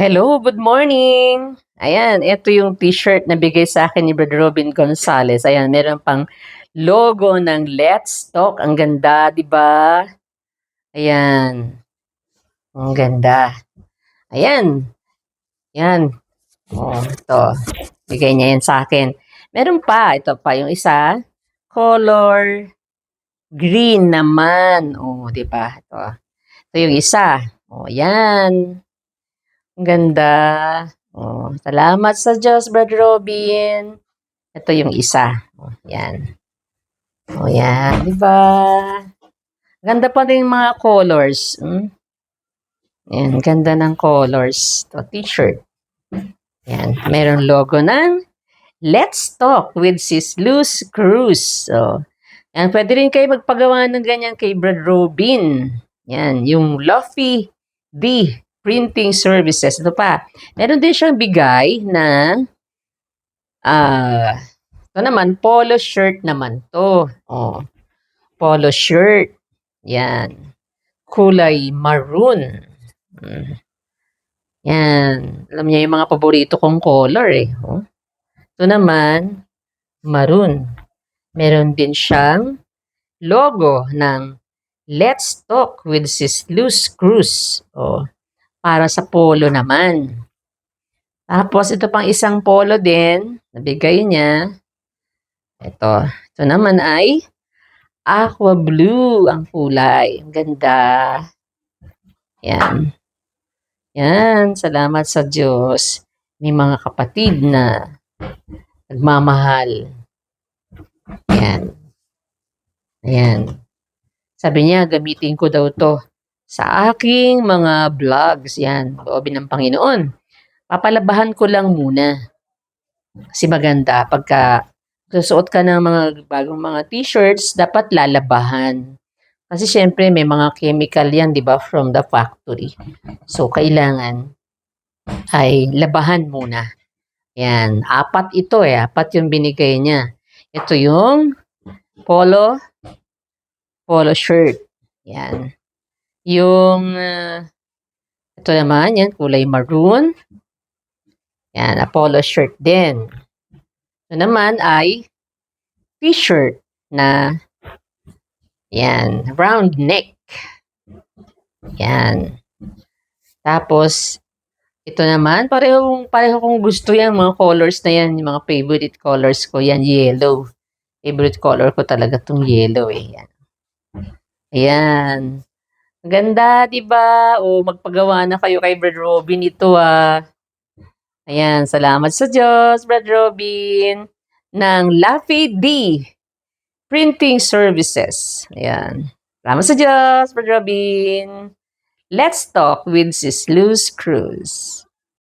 Hello, good morning. Ayan, ito yung t-shirt na bigay sa akin ni Brother Robin Gonzales. Ayan, meron pang logo ng Let's Talk. Ang ganda, 'di ba? Ayan, ang ganda. Ayan, yan. Oh, ito. Bigay niya yan sa akin. Meron pa, ito pa yung isa. Color green naman. Oh, 'di ba? Ito yung isa. Oh, yan. Ang ganda. Oh, salamat sa Diyos, Brother Robin. Ito yung isa. Oh, yan. Oh, yan. Di ba? Ganda pa din yung mga colors. Yan, ganda ng colors. Ito, t-shirt. Yan. Merong logo ng Let's Talk with Sis Luz Cruz. So, yan. Pwede rin kayo magpagawa ng ganyan kay Brad Robin. Yan. Yung Luffy D Printing Services. Ito pa. Meron din siyang bigay na ito naman, polo shirt naman to. Oh, polo shirt. Yan. Kulay maroon. Mm. Yan. Alam niya yung mga paborito kong color eh. Oh. Ito naman, maroon. Meron din siyang logo ng Let's Talk with Sis Luz Cruz. Oh, para sa polo naman. Tapos ito pang isang polo din, nabigay niya. Ito naman ay aqua blue ang kulay. Ang ganda. Yan. Yan. Salamat sa Diyos. May mga kapatid na nagmamahal. Yan. Ayan. Sabi niya, gamitin ko daw to sa aking mga vlogs. Yan. Loobin ng Panginoon. Papalabahan ko lang muna. Kasi maganda. Pagka susuot ka ng mga bagong mga t-shirts, dapat lalabahan. Kasi syempre may mga chemical yan, 'di ba, from the factory. So kailangan ay labahan muna. Yan, apat ito eh, apat yung binigay niya. Ito yung polo polo shirt. Yan. Yung ito naman, yan kulay maroon. Yan, a polo shirt din. Ito naman ay t-shirt na yan, round neck. Yan. Tapos ito naman, pareho kong gusto yan, mga colors na yan, yung mga favorite colors ko, yan, yellow. Favorite color ko talaga tong yellow eh. Yan. Ayan. Ganda, di ba? O, magpagawa na kayo kay Brad Robin ito ah. Ayan, salamat sa Diyos, Brad Robin, ng Laffy D Printing Services. Ayan. Salamat sa Diyos, Brad Robin. Let's talk with Sis Luz Cruz.